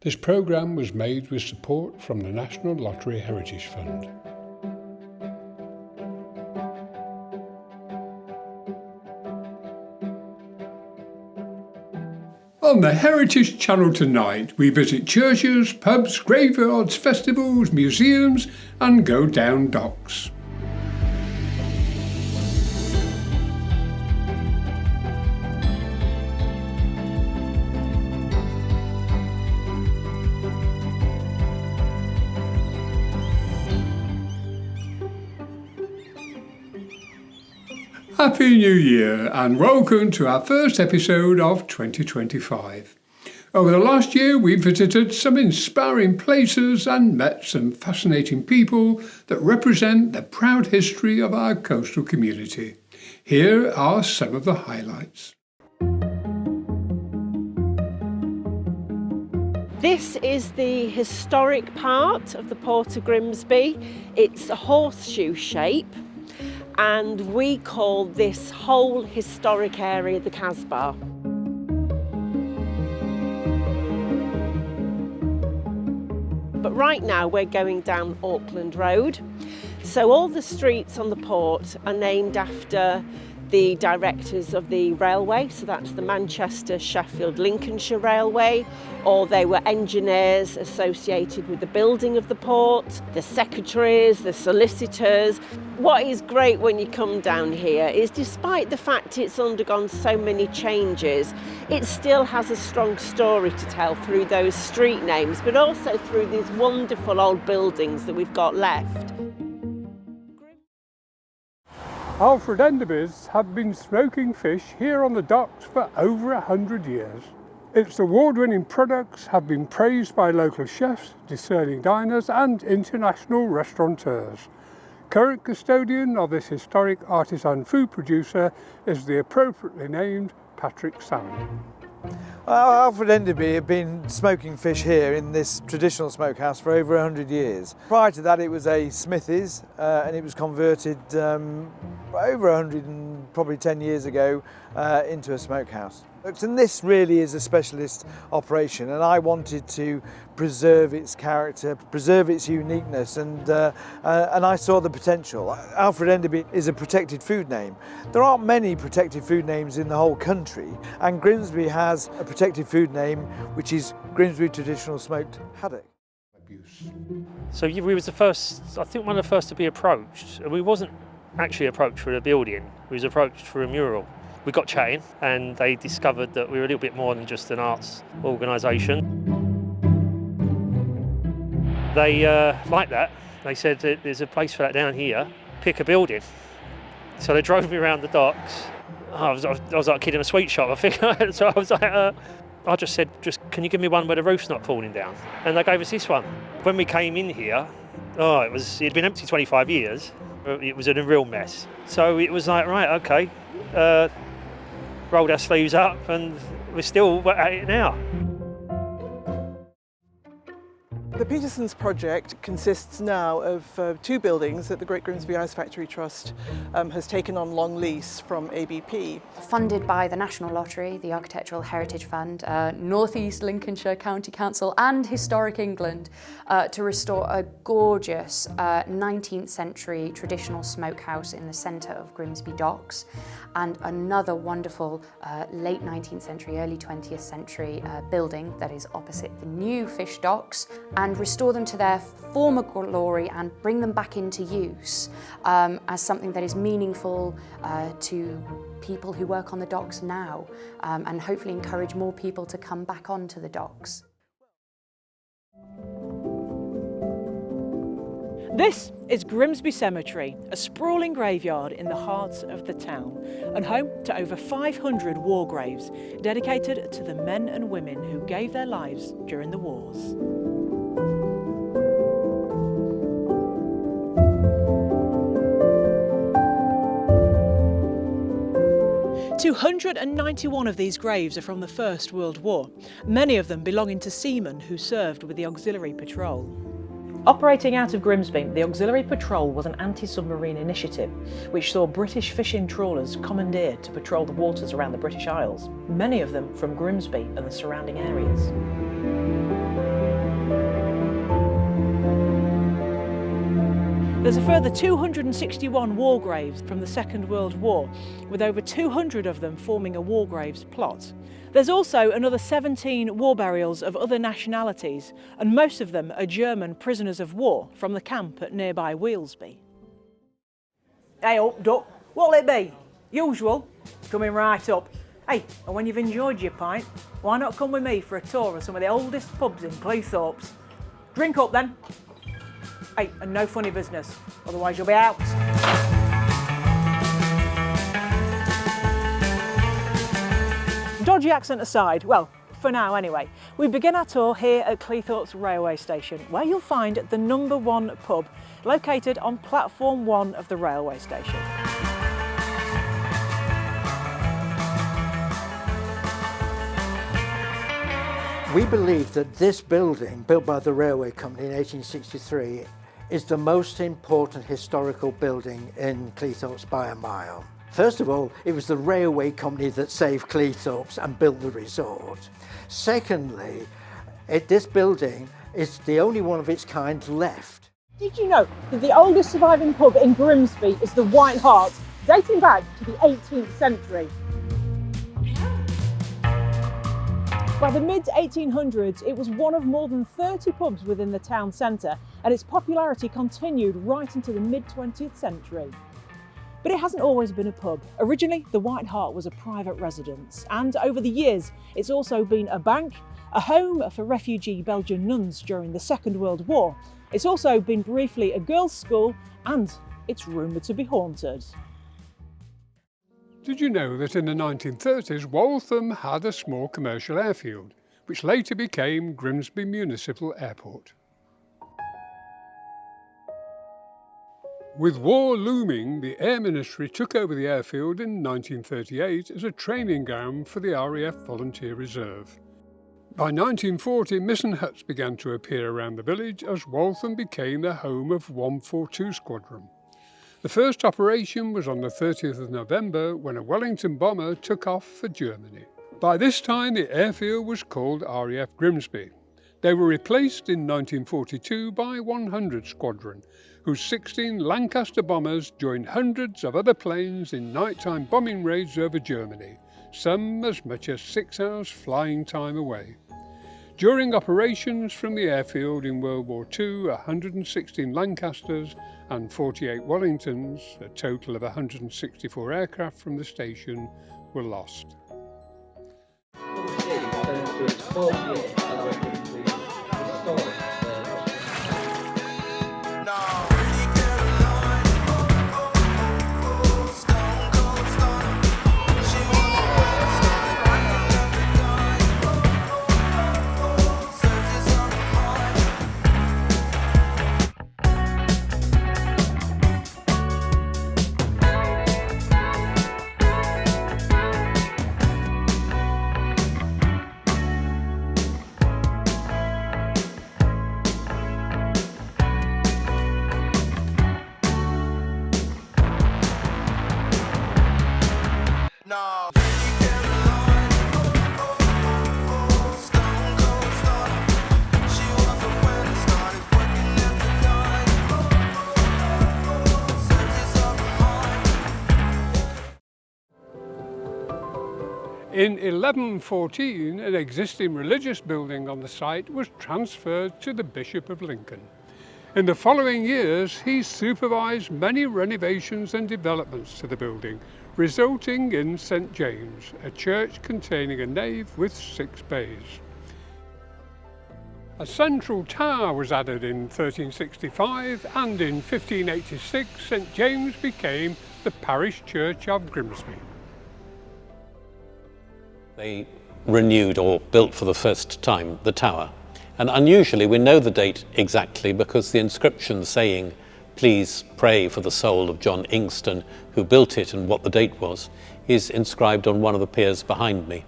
This programme was made with support from the National Lottery Heritage Fund. On the Heritage Channel tonight, we visit churches, pubs, graveyards, festivals, museums and go down docks. Happy New Year and welcome to our first episode of 2025. Over the last year we visited some inspiring places and met some fascinating people that represent the proud history of our coastal community. Here are some of the highlights. This is the historic part of the Port of Grimsby. It's a horseshoe shape. And we call this whole historic area the Casbah. But right now we're going down Auckland Road. So all the streets on the port are named after the directors of the railway, so that's the Manchester, Sheffield, Lincolnshire Railway, or they were engineers associated with the building of the port, the secretaries, the solicitors. What is great when you come down here is despite the fact it's undergone so many changes, it still has a strong story to tell through those street names, but also through these wonderful old buildings that we've got left. Alfred Enderby's have been smoking fish here on the docks for over 100 years. Its award-winning products have been praised by local chefs, discerning diners and international restaurateurs. Current custodian of this historic artisan food producer is the appropriately named Patrick Salmon. Alfred Enderby had been smoking fish here in this traditional smokehouse for over 100 years. Prior to that it was a smithies and it was converted over 100 and probably 10 years ago into a smokehouse. And this really is a specialist operation, and I wanted to preserve its character, preserve its uniqueness, and I saw the potential. Alfred Enderby is a protected food name. There aren't many protected food names in the whole country, and Grimsby has a protected food name, which is Grimsby Traditional Smoked Haddock. So we was the first, I think one of the first to be approached. We wasn't actually approached for a building, we was approached for a mural. We got chatting and they discovered that we were a little bit more than just an arts organisation. They liked that. They said that there's a place for that down here, pick a building. So they drove me around the docks. I was like a kid in a sweet shop, I think. So I was like, I just said, can you give me one where the roof's not falling down? And they gave us this one. When we came in here, it'd been empty 25 years. It was in a real mess. So it was like, right, okay. Rolled our sleeves up and we're still at it now. The Petersons project consists now of two buildings that the Great Grimsby Ice Factory Trust has taken on long lease from ABP. Funded by the National Lottery, the Architectural Heritage Fund, North East Lincolnshire County Council and Historic England to restore a gorgeous 19th century traditional smokehouse in the centre of Grimsby Docks, and another wonderful late 19th century, early 20th century building that is opposite the new fish docks, and restore them to their former glory and bring them back into use as something that is meaningful to people who work on the docks now, and hopefully encourage more people to come back onto the docks. This is Grimsby Cemetery, a sprawling graveyard in the heart of the town and home to over 500 war graves dedicated to the men and women who gave their lives during the wars. 291 of these graves are from the First World War, many of them belonging to seamen who served with the Auxiliary Patrol. Operating out of Grimsby, the Auxiliary Patrol was an anti-submarine initiative which saw British fishing trawlers commandeered to patrol the waters around the British Isles, many of them from Grimsby and the surrounding areas. There's a further 261 war graves from the Second World War, with over 200 of them forming a war graves plot. There's also another 17 war burials of other nationalities, and most of them are German prisoners of war from the camp at nearby Wheelsby. Hey up, duck, what'll it be? Usual? Coming right up. Hey, and when you've enjoyed your pint, why not come with me for a tour of some of the oldest pubs in Cleethorpes? Drink up then. Hey, and no funny business, otherwise you'll be out. Dodgy accent aside, well, for now anyway, we begin our tour here at Cleethorpes railway station, where you'll find the #1 pub, located on platform 1 of the railway station. We believe that this building, built by the railway company in 1863, is the most important historical building in Cleethorpes by a mile. First of all, it was the railway company that saved Cleethorpes and built the resort. Secondly, this building is the only one of its kind left. Did you know that the oldest surviving pub in Grimsby is the White Hart, dating back to the 18th century? By the mid-1800s, it was one of more than 30 pubs within the town centre, and its popularity continued right into the mid-20th century. But it hasn't always been a pub. Originally, the White Hart was a private residence, and over the years, it's also been a bank, a home for refugee Belgian nuns during the Second World War. It's also been briefly a girls' school, and it's rumoured to be haunted. Did you know that in the 1930s Waltham had a small commercial airfield, which later became Grimsby Municipal Airport? With war looming, the Air Ministry took over the airfield in 1938 as a training ground for the RAF Volunteer Reserve. By 1940, mission huts began to appear around the village as Waltham became the home of 142 Squadron. The first operation was on the 30th of November when a Wellington bomber took off for Germany. By this time the airfield was called RAF Grimsby. They were replaced in 1942 by 100 Squadron, whose 16 Lancaster bombers joined hundreds of other planes in nighttime bombing raids over Germany, some as much as 6 hours flying time away. During operations from the airfield in World War II, 116 Lancasters and 48 Wellingtons, a total of 164 aircraft from the station, were lost. In 1114, an existing religious building on the site was transferred to the Bishop of Lincoln. In the following years, he supervised many renovations and developments to the building, resulting in St. James, a church containing a nave with 6 bays. A central tower was added in 1365, and in 1586, St. James became the parish church of Grimsby. They renewed or built for the first time the tower. And unusually, we know the date exactly because the inscription saying, "Please pray for the soul of John Ingston, who built it," and what the date was, is inscribed on one of the piers behind me.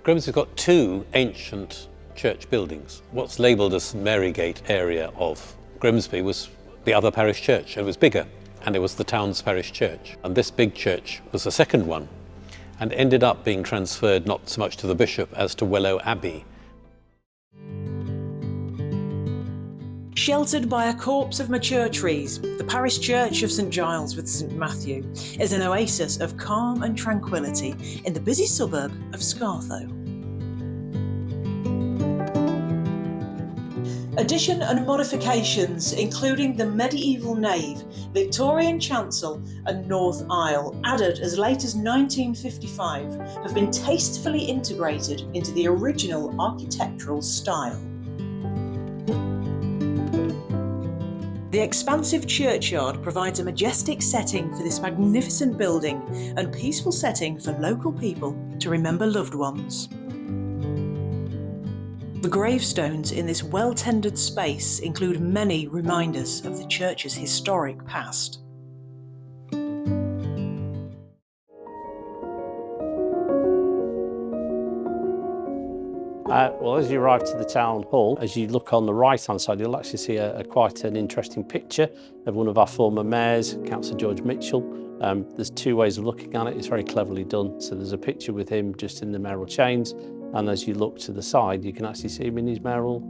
Grimsby's got 2 ancient church buildings. What's labelled as Marygate area of Grimsby was the other parish church. It was bigger, and it was the town's parish church. And this big church was the second one, and ended up being transferred not so much to the bishop as to Wellow Abbey. Sheltered by a corpse of mature trees, the parish church of St Giles with St Matthew is an oasis of calm and tranquility in the busy suburb of Scartho. Addition and modifications, including the medieval nave, Victorian chancel and north aisle, added as late as 1955, have been tastefully integrated into the original architectural style. The expansive churchyard provides a majestic setting for this magnificent building and peaceful setting for local people to remember loved ones. The gravestones in this well-tended space include many reminders of the church's historic past. Well, as you arrive to the town hall, as you look on the right-hand side, you'll actually see quite an interesting picture of one of our former mayors, Councillor George Mitchell. There's two ways of looking at it. It's very cleverly done. So there's a picture with him just in the mayoral chains, and as you look to the side, you can actually see him in his mayoral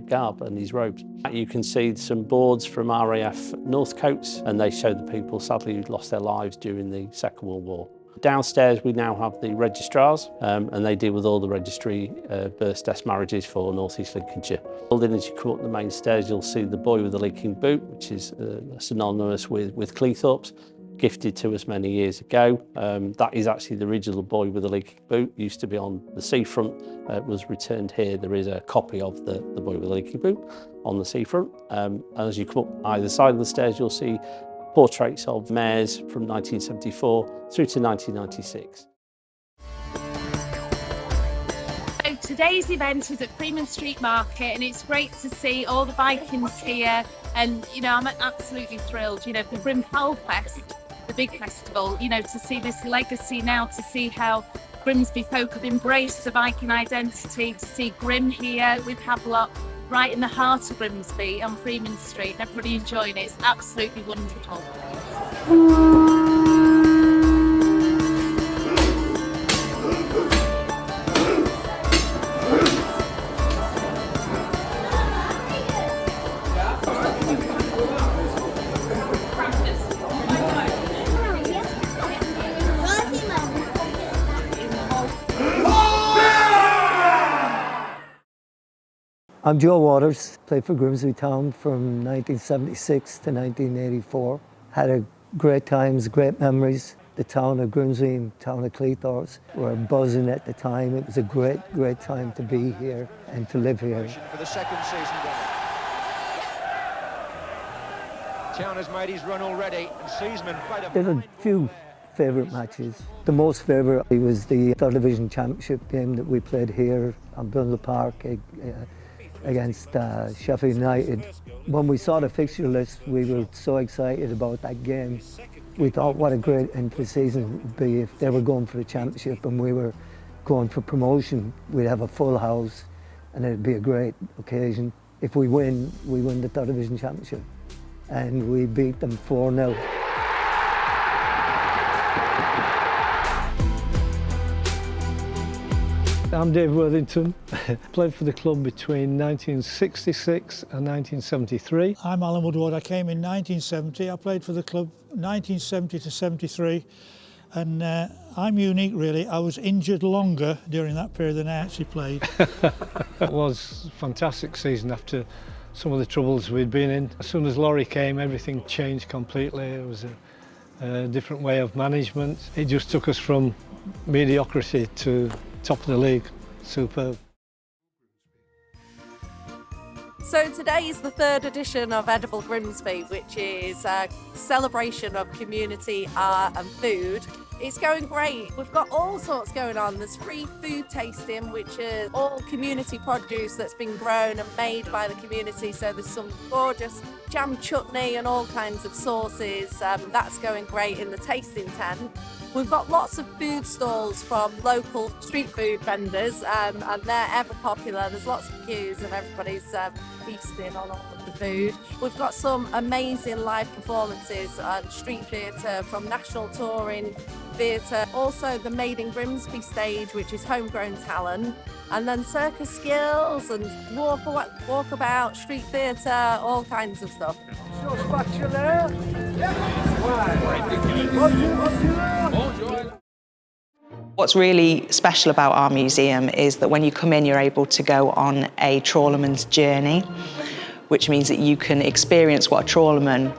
garb and his robes. You can see some boards from RAF Northcotes, and they show the people, sadly, who'd lost their lives during the Second World War. Downstairs we now have the registrars, and they deal with all the registry births, deaths, marriages for North East Lincolnshire. Building, as you come up the main stairs, you'll see the boy with the leaking boot, which is synonymous with Cleethorpes, gifted to us many years ago. That is actually the original boy with the leaking boot, used to be on the seafront, was returned here. There is a copy of the boy with the leaking boot on the seafront. And as you come up either side of the stairs, you'll see portraits of mayors from 1974 through to 1996. So today's event is at Freeman Street Market, and it's great to see all the Vikings here, and I'm absolutely thrilled, for Grim Fest, the big festival, to see this legacy now, to see how Grimsby folk have embraced the Viking identity, to see Grim here with Havelock right in the heart of Grimsby on Freeman Street, and everybody enjoying it. It's absolutely wonderful. I'm Joe Waters, played for Grimsby Town from 1976 to 1984. Had a great times, great memories. The town of Grimsby and town of Cleethorpes were buzzing at the time. It was a great, great time to be here and to live here. For the second season running. Town has made his run already, and Seasman played a... There are a few favourite matches. The most favourite was the Third Division Championship game that we played here on Brundle Park against Sheffield United. When we saw the fixture list, we were so excited about that game. We thought what a great end to the season it would be if they were going for the championship and we were going for promotion. We'd have a full house and it'd be a great occasion. If we win the Third Division Championship. And we beat them 4-0. I'm Dave Worthington, played for the club between 1966 and 1973. I'm Alan Woodward, I came in 1970, I played for the club 1970 to 73, and I'm unique really, I was injured longer during that period than I actually played. It was a fantastic season after some of the troubles we'd been in. As soon as Laurie came, everything changed completely. It was a different way of management. It just took us from mediocrity to top of the league. Superb. So today is the third edition of Edible Grimsby, which is a celebration of community, art and food. It's going great. We've got all sorts going on. There's free food tasting, which is all community produce that's been grown and made by the community. So there's some gorgeous jam chutney and all kinds of sauces. That's going great in the tasting tent. We've got lots of food stalls from local street food vendors, and they're ever popular. There's lots of queues and everybody's feasting on all of the food. We've got some amazing live performances and street theatre from National Touring Theatre, also the Made in Grimsby stage, which is homegrown talent, and then circus skills and walkabout, street theatre, all kinds of stuff. What's really special about our museum is that when you come in, you're able to go on a trawlerman's journey, which means that you can experience what a trawlerman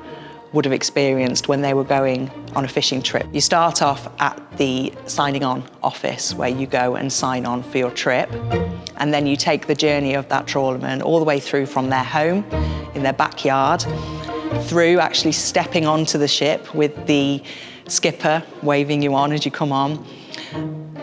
would have experienced when they were going on a fishing trip. You start off at the signing on office where you go and sign on for your trip, and then you take the journey of that trawlerman all the way through from their home in their backyard through actually stepping onto the ship with the skipper waving you on as you come on,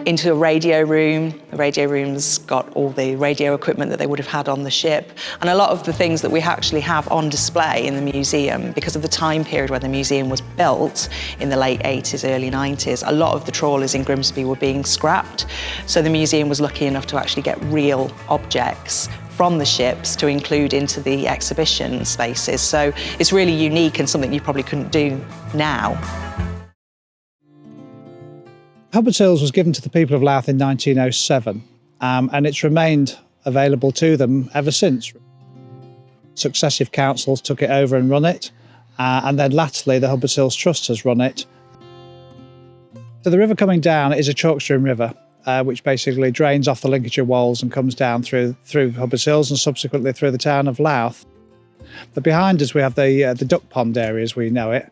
into a radio room. The radio room's got all the radio equipment that they would have had on the ship, and a lot of the things that we actually have on display in the museum, because of the time period when the museum was built in the late 80s, early 90s, a lot of the trawlers in Grimsby were being scrapped. So the museum was lucky enough to actually get real objects from the ships to include into the exhibition spaces. So it's really unique and something you probably couldn't do now. Hubbard Hills was given to the people of Louth in 1907, and it's remained available to them ever since. Successive councils took it over and run it, and then latterly the Hubbard Hills Trust has run it. So the river coming down is a chalk stream river, which basically drains off the Lincolnshire Wolds and comes down through Hubbard Hills and subsequently through the town of Louth. But behind us we have the duck pond area as we know it,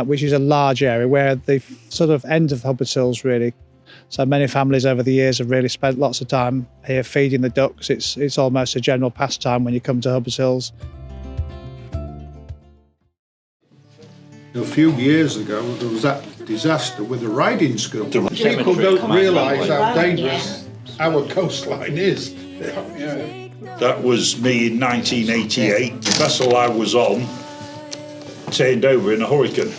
which is a large area where the sort of end of Hubbard Hills really. So many families over the years have really spent lots of time here feeding the ducks. It's almost a general pastime when you come to Hubbard Hills. A few years ago there was that disaster with the riding school. People don't realise how dangerous our coastline is. Yeah. That was me in 1988. The vessel I was on turned over in a hurricane,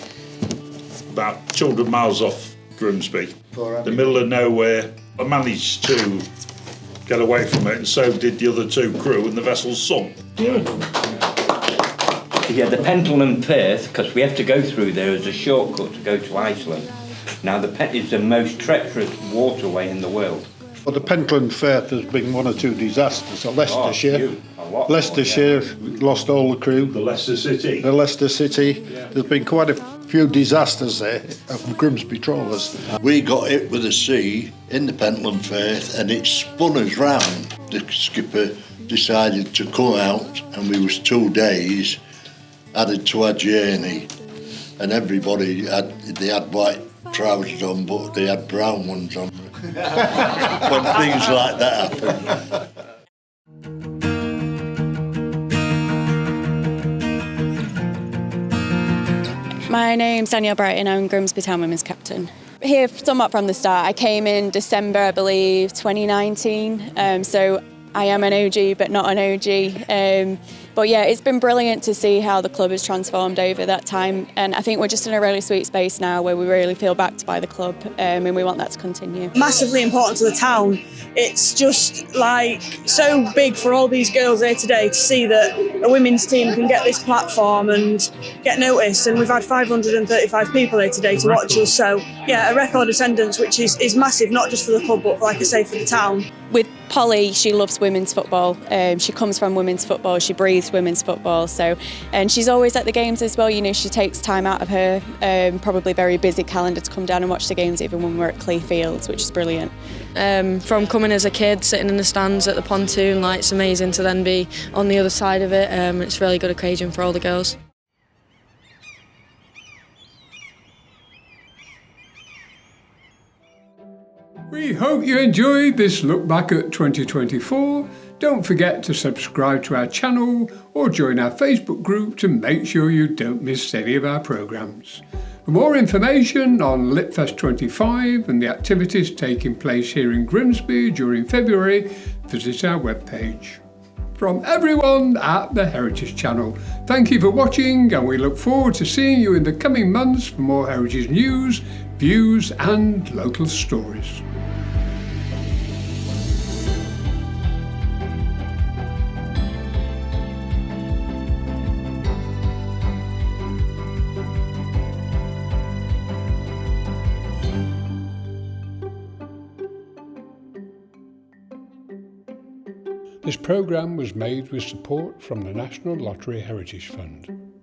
about 200 miles off Grimsby, the middle of nowhere. I managed to get away from it, and so did the other two crew, and the vessel sunk. Yeah, the Pentland Firth, because we have to go through there as a shortcut to go to Iceland. Now, the Pent is the most treacherous waterway in the world. Well, the Pentland Firth has been one or two disasters. At Leicestershire, Leicestershire lost all the crew. The Leicester City. The Leicester City. Yeah. There's been quite a few disasters there of Grimsby trawlers. We got hit with the sea in the Pentland Firth and it spun us round. The skipper decided to cut out and we was 2 days added to our journey. And everybody had white trousers on, but they had brown ones on. When things like that happen. My name's Danielle Brighton, I'm Grimsby Town Women's Captain. Here somewhat from the start. I came in December, I believe, 2019, so I am an OG but not an OG. But yeah, it's been brilliant to see how the club has transformed over that time, and I think we're just in a really sweet space now where we really feel backed by the club, and we want that to continue. Massively important to the town. It's just like so big for all these girls here today to see that a women's team can get this platform and get noticed, and we've had 535 people here today to watch us, so yeah, a record attendance, which is massive, not just for the club but like I say for the town. With Polly, she loves women's football. She comes from women's football, she breathes women's football, and she's always at the games as well. You know, she takes time out of her probably very busy calendar to come down and watch the games, even when we're at Clee Fields, which is brilliant. From coming as a kid, sitting in the stands at the pontoon, like, it's amazing to then be on the other side of it. It's a really good occasion for all the girls. We hope you enjoyed this look back at 2024. Don't forget to subscribe to our channel or join our Facebook group to make sure you don't miss any of our programmes. For more information on Litfest 25 and the activities taking place here in Grimsby during February, visit our webpage. from everyone at the Heritage Channel. Thank you for watching, and we look forward to seeing you in the coming months for more Heritage news, views and local stories. This programme was made with support from the National Lottery Heritage Fund.